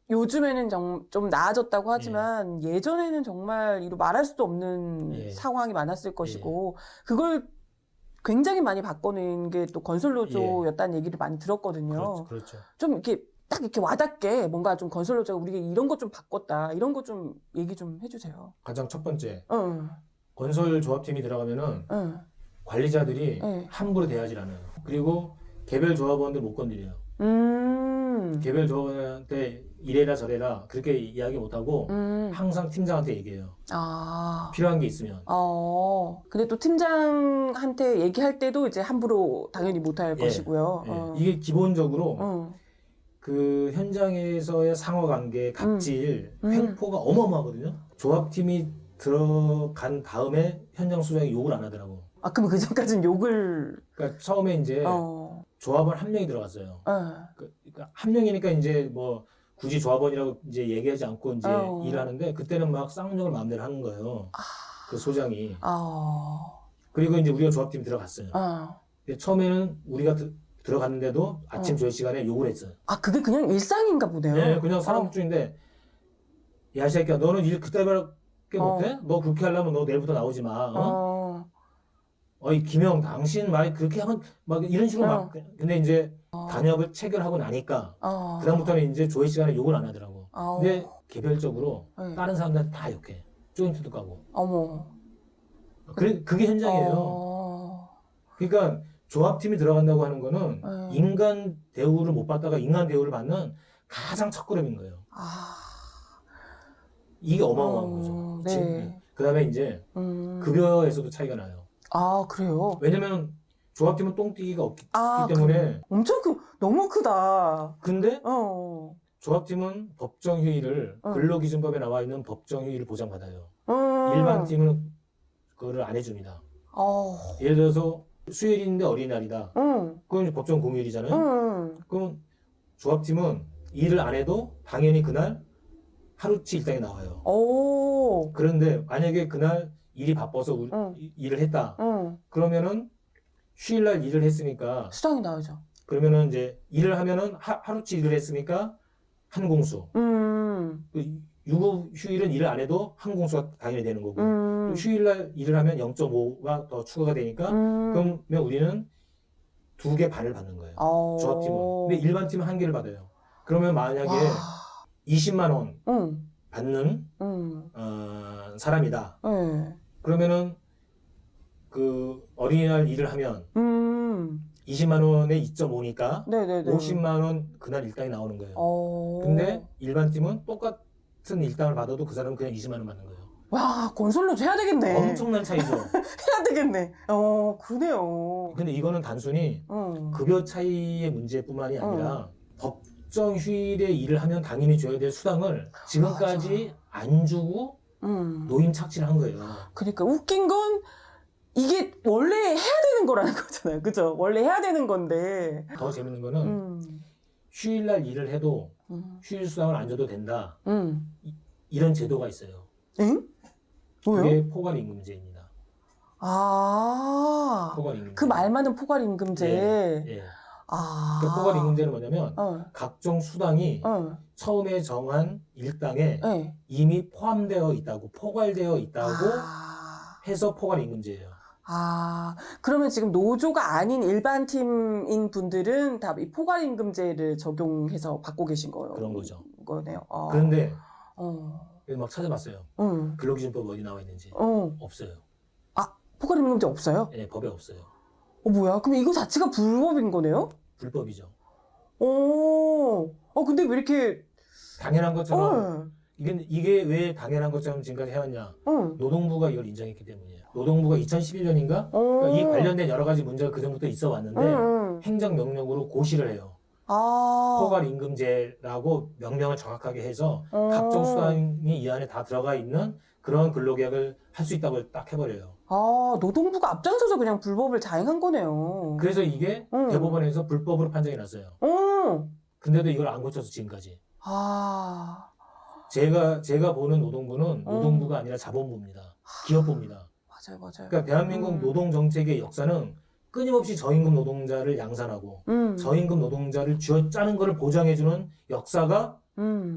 요즘에는 좀 나아졌다고 하지만 예전에는 정말 이로 말할 수도 없는 상황이 많았을 것이고 그걸 굉장히 많이 바꿔낸 게 또 건설노조였다는 얘기를 많이 들었거든요. 그렇죠. 좀 이렇게 딱 이렇게 와닿게 뭔가 좀 건설노조가 우리가 이런 것 좀 바꿨다. 이런 거 좀 얘기 좀 해주세요. 가장 첫 번째, 건설 조합팀이 들어가면은 관리자들이 함부로 대하지 않아요. 그리고 개별 조합원들 못 건드려요. 개별 조합원한테 이래라 저래라 그렇게 이야기 못하고 항상 팀장한테 얘기해요. 필요한 게 있으면. 근데 또 팀장한테 얘기할 때도 이제 함부로 당연히 못할 것이고요. 이게 기본적으로 그 현장에서의 상호관계, 갑질, 횡포가 어마어마하거든요. 조합팀이 들어간 다음에 현장 소장이 욕을 안 하더라고. 그럼 그 전까지는 욕을. 그러니까 처음에 이제 조합원 한 명이 들어갔어요. 그러니까 한 명이니까 이제 뭐 굳이 조합원이라고 이제 얘기하지 않고 이제 일을 하는데 그때는 막 쌍욕을 마음대로 하는 거예요. 그 소장이. 그리고 이제 우리가 조합팀 들어갔어요. 근데 처음에는 우리가 들어갔는데도 아침 조회 시간에 욕을 했어요. 그게 그냥 일상인가 보네요. 네, 그냥 사람 중인데 야, 이 새끼야, 너는 일 그때밖에 못해? 너 그렇게 하려면 너 내일부터 나오지 마. 어이, 김영, 당신 말 그렇게 하면 막 이런 식으로 막. 근데 이제 단협을 체결하고 나니까 그다음부터는 이제 조회 시간에 욕을 안 하더라고. 근데 개별적으로 다른 사람들한테 다 욕해. 조인트도 까고. 그게 현장이에요. 그러니까 조합팀이 들어간다고 하는 거는 인간 대우를 못 받다가 인간 대우를 받는 가장 첫걸음인 거예요. 이게 어마어마한 거죠. 네. 그 다음에 이제 급여에서도 차이가 나요. 그래요? 왜냐면 조합팀은 똥띠기가 없기 때문에. 엄청 너무 크다. 근데 조합팀은 법정휴일을 근로기준법에 나와 있는 법정휴일을 보장받아요. 일반 팀은 그거를 안 해줍니다. 예를 들어서 수요일인데 어린이날이다. 그건 이제 법정 공휴일이잖아요. 그럼 조합팀은 일을 안 해도 당연히 그날 하루치 일당이 나와요. 그런데 만약에 그날 일이 바빠서 일을 했다. 그러면은 휴일날 일을 했으니까 수당이 나오죠. 그러면은 이제 일을 하면은 하루치 일을 했으니까 한 공수. 유급 휴일은 일을 안 해도 한 공수가 당연히 되는 거고. 또 휴일날 일을 하면 0.5가 더 추가가 되니까 그러면 우리는 2개 반을 받는 거예요. 조합팀은. 근데 일반 팀은 1개를 받아요. 그러면 만약에 20만 원 받는 사람이다. 그러면은 그 어린이날 일을 하면 20만 원에 2.5니까 50만 원 그날 일당이 나오는 거예요. 근데 일반 팀은 똑같은 일당을 받아도 그 사람은 그냥 20만 원 받는 거예요. 와, 건설로도 해야 되겠네. 엄청난 차이죠. 해야 되겠네. 그래요. 근데 이거는 단순히 급여 차이의 문제뿐만이 아니라 법정 휴일에 일을 하면 당연히 줘야 될 수당을 지금까지 안 주고 노임 착취를 한 거예요. 그러니까 웃긴 건 이게 원래 해야 되는 거라는 거잖아요. 그죠? 원래 해야 되는 건데. 더 재밌는 거는 휴일날 일을 해도 휴일 수당을 안 줘도 된다. 이런 제도가 있어요. 응? 뭐요? 그게 포괄임금제입니다. 포괄임금제. 그 말 많은 포괄임금제. 예. 그 포괄임금제는 뭐냐면 각종 수당이 처음에 정한 일당에 이미 포함되어 있다고, 포괄되어 있다고 해서 포괄임금제예요. 그러면 지금 노조가 아닌 일반 팀인 분들은 다 이 포괄임금제를 적용해서 받고 계신 거예요. 그런 거죠. 거네요. 그런데 막 찾아봤어요. 근로기준법 어디 나와 있는지. 없어요. 포괄임금제 없어요? 네, 법에 없어요. 뭐야? 그럼 이거 자체가 불법인 거네요? 불법이죠. 근데 왜 이렇게 당연한 것처럼 이게 왜 당연한 것처럼 지금까지 해왔냐? 노동부가 이걸 인정했기 때문이에요. 노동부가 2011년인가? 그러니까 이 관련된 여러 가지 문제가 그 전부터 있어 왔는데 행정명령으로 고시를 해요. 포괄임금제라고 명명을 정확하게 해서 각종 수당이 이 안에 다 들어가 있는 그런 근로계약을 할 수 있다고 딱 해버려요. 노동부가 앞장서서 그냥 불법을 자행한 거네요. 그래서 이게 대법원에서 불법으로 판정이 났어요. 근데도 이걸 안 고쳐서 지금까지. 제가 보는 노동부는 노동부가 아니라 자본부입니다. 기업부입니다. 맞아요. 그러니까 대한민국 노동 정책의 역사는 끊임없이 저임금 노동자를 양산하고 저임금 노동자를 쥐어짜는 것을 보장해주는 역사가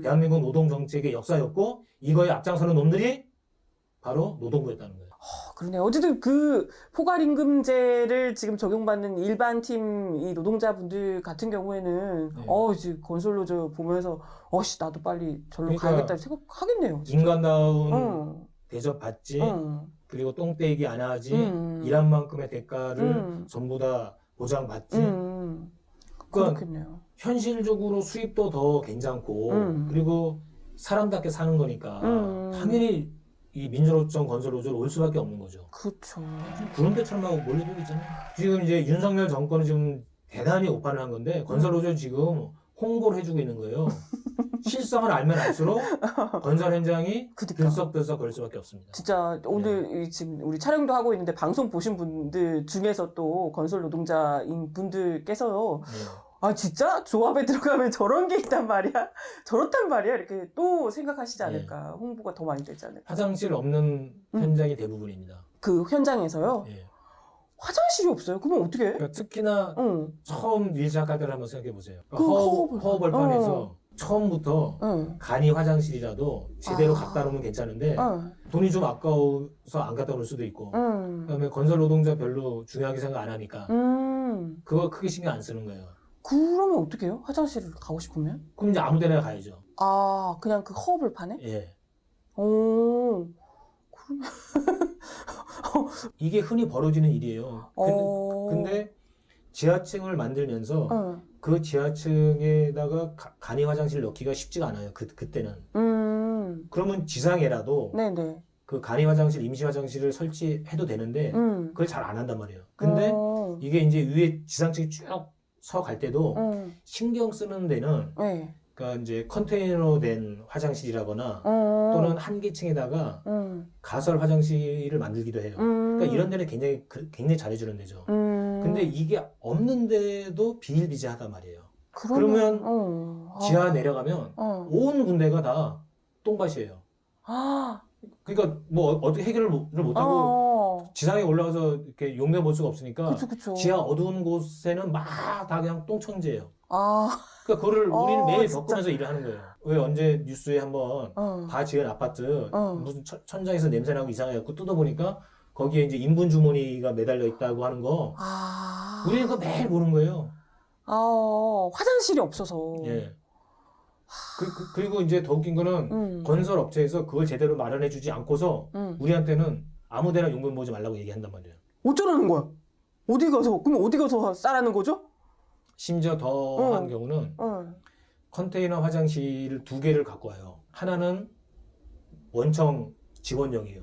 대한민국 노동 정책의 역사였고 이거에 앞장서는 놈들이 바로 노동부였다는 거예요. 그러네. 어쨌든 그 포괄임금제를 지금 적용받는 일반 팀 이 노동자분들 같은 경우에는 네. 이제 건설노조 보면서 나도 빨리 절로 그러니까 가야겠다 생각하겠네요. 진짜. 인간다운 대접 받지, 그리고 똥떼기 안 하지, 일한 만큼의 대가를 전부 다 보장받지. 그러니까 그렇겠네요. 현실적으로 수입도 더 괜찮고 그리고 사람답게 사는 거니까 당연히 이 민주노총 건설노조로 올 수밖에 없는 거죠. 그렇죠. 구름 대처럼 하고 몰려들고 있잖아요. 지금 이제 윤석열 정권은 지금 대단히 오판을 한 건데 건설노조 지금 홍보를 해주고 있는 거예요. 실상을 알면 알수록 건설 현장이 들썩들썩 거릴 수밖에 없습니다. 진짜 오늘 지금 우리 촬영도 하고 있는데 방송 보신 분들 중에서 또 건설 노동자인 분들께서 진짜 조합에 들어가면 저런 게 있단 말이야? 저렇단 말이야? 이렇게 또 생각하시지 않을까. 홍보가 더 많이 되지 않을까. 화장실 없는 현장이 대부분입니다. 그 현장에서요? 화장실이 없어요? 그러면 어떻게 해? 그러니까 특히나 처음 일 시작할 때를 한번 생각해 보세요. 그러니까 허허벌판에서 처음부터 간이 화장실이라도 제대로 갖다 놓으면 괜찮은데 돈이 좀 아까워서 안 갖다 놓을 수도 있고 그다음에 건설 노동자 별로 중요하게 생각 안 하니까 그거 크게 신경 안 쓰는 거예요. 그러면 어떻게 해요? 화장실을 가고 싶으면? 그럼 이제 아무 데나 가야죠. 그냥 그 허벌판에? 예. 그러면 이게 흔히 벌어지는 일이에요. 근데 지하층을 만들면서 그 지하층에다가 간이 화장실 넣기가 쉽지가 않아요. 그때는. 그러면 지상에라도 네네. 그 간이 화장실, 임시 화장실을 설치해도 되는데 그걸 잘 안 한단 말이에요. 근데 이게 이제 위에 지상층이 쭉 서갈 때도 신경 쓰는 데는 그러니까 이제 컨테이너된 화장실이라거나 또는 한 개층에다가 가설 화장실을 만들기도 해요. 그러니까 이런 데는 굉장히 잘해주는 데죠. 근데 이게 없는데도 비일비재하단 말이에요. 그러면 지하 내려가면 온 군데가 다 똥밭이에요. 그러니까 뭐 어떻게 해결을 못하고 지상에 올라가서 이렇게 용변 볼 수가 없으니까 그쵸. 지하 어두운 곳에는 막 다 그냥 똥천지예요. 그러니까 그거를 우리는 매일 겪으면서 일을 하는 거예요. 왜 언제 뉴스에 한번 다 지은 아파트 무슨 천장에서 냄새나고 이상해갖고 뜯어보니까 거기에 이제 인분 주머니가 매달려 있다고 하는 거 우리는 그거 매일 보는 거예요. 화장실이 없어서. 예. 그리고 이제 더 웃긴 거는 건설 업체에서 그걸 제대로 마련해주지 않고서 우리한테는 아무데나 용변 보지 말라고 얘기한단 말이에요. 어쩌라는 거야? 그럼 어디 가서 싸라는 거죠? 심지어 더한 경우는 컨테이너 화장실을 2개를 갖고 와요. 하나는 원청 직원용이에요.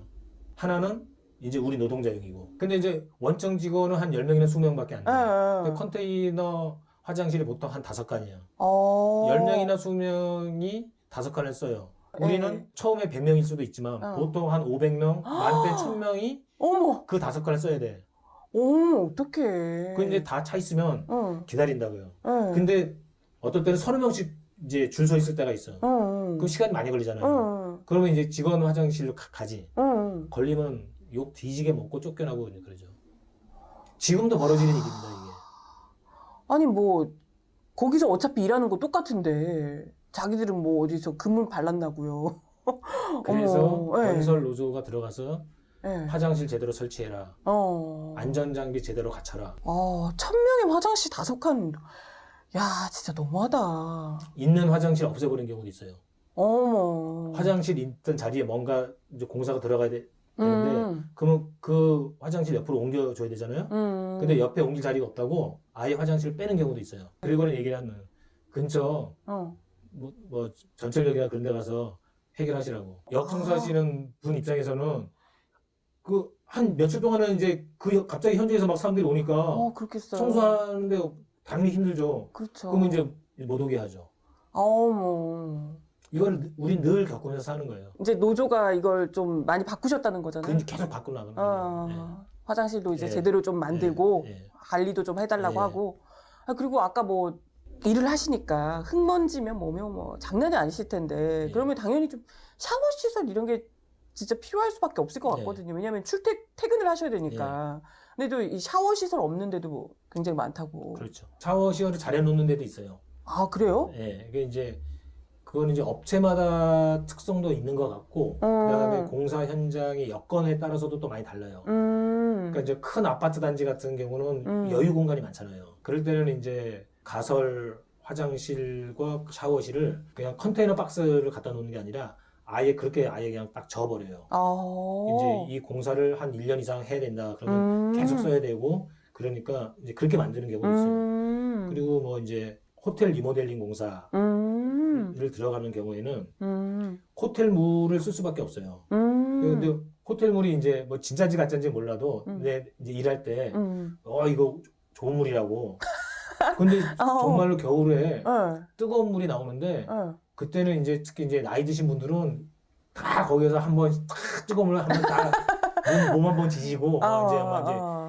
하나는 이제 우리 노동자용이고. 근데 이제 원청 직원은 한 10명이나 20명밖에 안 돼요. 근데 컨테이너 화장실이 보통 한 5칸이에요. 10명이나 20명이 5칸을 써요. 우리는 처음에 100명일 수도 있지만 보통 한 500명, 많게 1000명이 그 5칸을 써야 돼. 어떡해. 그 이제 다 차 있으면 기다린다고요. 근데 어떨 때는 30명씩 이제 줄 서 있을 때가 있어요. 그럼 시간이 많이 걸리잖아요. 그러면 이제 직원 화장실로 가지. 걸리면 욕 뒤지게 먹고 쫓겨나고 그러죠. 지금도 벌어지는 일입니다, 이게. 아니 뭐 거기서 어차피 일하는 거 똑같은데 자기들은 뭐 어디서 금은 발랐나고요. 그래서 건설 노조가 들어가서 화장실 제대로 설치해라. 안전장비 제대로 갖춰라. 1000명의 화장실 5칸. 야 진짜 너무하다. 있는 화장실 없애버린 경우도 있어요. 화장실 있던 자리에 뭔가 이제 공사가 들어가야 되는데 그러면 그 화장실 옆으로 옮겨줘야 되잖아요. 근데 옆에 옮길 자리가 없다고 아예 화장실을 빼는 경우도 있어요. 그리고는 얘기를 하면 근처 뭐 전철역이나 그런 데 가서 해결하시라고. 역청소하시는 분 입장에서는 그 한 며칠 동안은 이제 갑자기 현장에서 막 사람들이 오니까 그렇겠어요. 청소하는데 당연히 힘들죠. 그렇죠. 그러면 이제 못 오게 하죠. 이걸 우린 늘 겪으면서 사는 거예요. 이제 노조가 이걸 좀 많이 바꾸셨다는 거잖아요. 그건 계속 바꾸고 나가는 거예요. 화장실도 이제 제대로 좀 만들고 관리도 좀 해달라고 하고. 그리고 아까 뭐 일을 하시니까 흙먼지면 뭐면 뭐 장난이 아니실 텐데 그러면 당연히 좀 샤워 시설 이런 게 진짜 필요할 수밖에 없을 것 같거든요. 왜냐하면 퇴근을 하셔야 되니까. 근데 또 이 샤워 시설 없는 데도 굉장히 많다고. 그렇죠. 샤워 시설을 잘 해놓는 데도 있어요. 그래요? 네, 이게 이제 그건 이제 업체마다 특성도 있는 것 같고, 그다음에 공사 현장의 여건에 따라서도 또 많이 달라요. 그러니까 이제 큰 아파트 단지 같은 경우는 여유 공간이 많잖아요. 그럴 때는 이제 가설 화장실과 샤워실을 그냥 컨테이너 박스를 갖다 놓는 게 아니라 아예 그냥 딱 저어버려요. 이제 이 공사를 한 1년 이상 해야 된다. 그러면 계속 써야 되고, 그러니까 이제 그렇게 만드는 경우도 있어요. 그리고 뭐 이제 호텔 리모델링 공사를 들어가는 경우에는 호텔 물을 쓸 수밖에 없어요. 근데 호텔 물이 이제 뭐 진짜인지 가짜인지 몰라도 근데 이제 일할 때 이거 좋은 물이라고. 근데 정말로 겨울에 뜨거운 물이 나오는데 그때는 이제 특히 이제 나이 드신 분들은 다 거기서 한번 탁 뜨거운 물을 한번 다 몸 한번 지지고 이제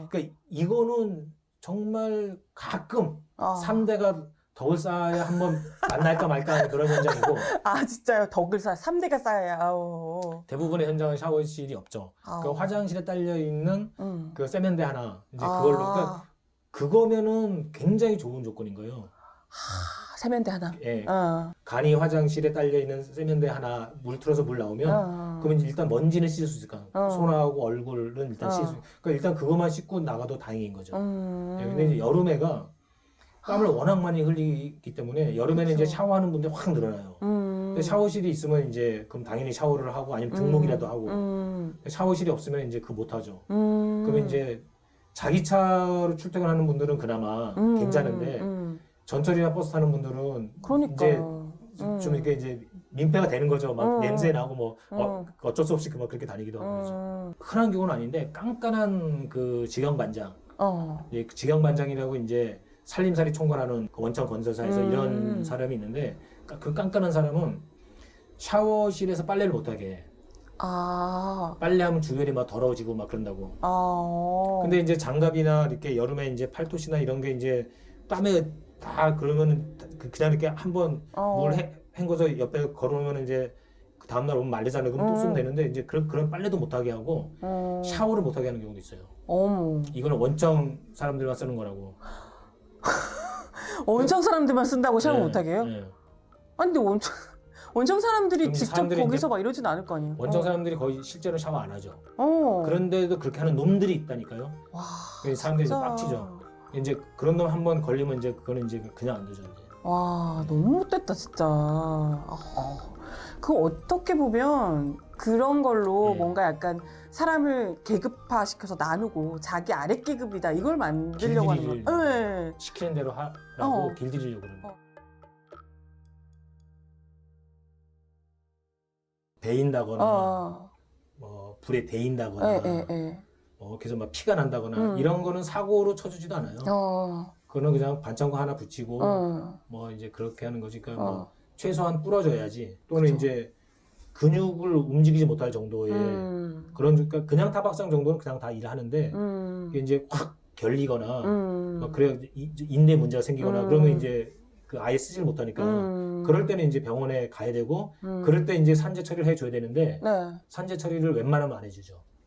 그러니까 이거는 정말 가끔 3대가 덕을 쌓아야 한번 만날까 말까 하는 그런 현장이고. 아, 진짜요? 덕을 쌓아 3대가 쌓아야. 아우. 대부분의 현장은 샤워실이 없죠. 그 화장실에 딸려 있는 그 세면대 하나 이제 그걸로 그러니까 그거면은 굉장히 좋은 조건인 거예요. 세면대 하나. 예. 간이 화장실에 딸려 있는 세면대 하나 물 틀어서 물 나오면 그러면 일단 먼지는 씻을 수 있을까? 손하고 얼굴은 일단 씻을 수. 그러니까 일단 그것만 씻고 나가도 다행인 거죠. 예, 근데 이제 여름에가 땀을 워낙 많이 흘리기 때문에 여름에는 이제 샤워하는 분들이 확 늘어나요. 근데 샤워실이 있으면 이제 그럼 당연히 샤워를 하고 아니면 등목이라도 하고 샤워실이 없으면 이제 그거 못 하죠. 그러면 이제 자기 차로 출퇴근하는 분들은 그나마 괜찮은데 전철이나 버스 타는 분들은 이제 좀 이렇게 이제 민폐가 되는 거죠. 막 냄새 나고 뭐 어쩔 수 없이 막 그렇게 다니기도 하고 그러죠. 흔한 경우는 아닌데 깐깐한 그 직영반장, 직영반장이라고 이제 살림살이 총괄하는 그 원천 건설사에서 이런 사람이 있는데 그 깐깐한 사람은 샤워실에서 빨래를 못하게 해. 빨래하면 주변이 막 더러워지고 막 그런다고. 근데 이제 장갑이나 이렇게 여름에 이제 팔토시나 이런 게 이제 땀에 다 그러면은 그냥 이렇게 한번 물 헹궈서 옆에 걸어놓으면 이제 그 다음날 오면 말리잖아요. 그럼 또 쓰면 되는데 이제 그런 빨래도 못하게 하고 샤워를 못하게 하는 경우도 있어요. 이거는 원청 사람들만 쓰는 거라고. 원청 사람들만 쓴다고 샤워 못하게 해요? 네. 아니 근데 원청 사람들이 직접 거기서 막 이러진 않을 거 아니에요? 원청 사람들이 거의 실제로 샤워 안 하죠. 그런데도 그렇게 하는 놈들이 있다니까요. 와, 사람들이 이제 빡치죠. 이제 그런 놈 한 번 걸리면 이제 그거는 이제 그냥 안 되죠. 이제. 와, 너무 못됐다 진짜. 그 어떻게 보면 그런 걸로 뭔가 약간 사람을 계급화 시켜서 나누고 자기 아랫 계급이다 이걸 만들려고 하는 거. 네. 시키는 대로 하라고 길들이려고 그러는 거. 베인다거나 뭐 불에 데인다거나 그래서 막 피가 난다거나 이런 거는 사고로 쳐주지도 않아요. 그거는 그냥 반창고 하나 붙이고 뭐 이제 그렇게 하는 거지. 그러니까 뭐 최소한 부러져야지 또는 이제 근육을 움직이지 못할 정도의 그런 그러니까 그냥 타박상 정도는 그냥 다 일하는데 이게 이제 확 결리거나 막 그래 인대 문제가 생기거나 그러면 이제 그 아예 쓰질 못하니까 그럴 때는 이제 병원에 가야 되고 그럴 때 이제 산재 처리를 해줘야 되는데 산재 처리를 웬만하면 안 해주죠.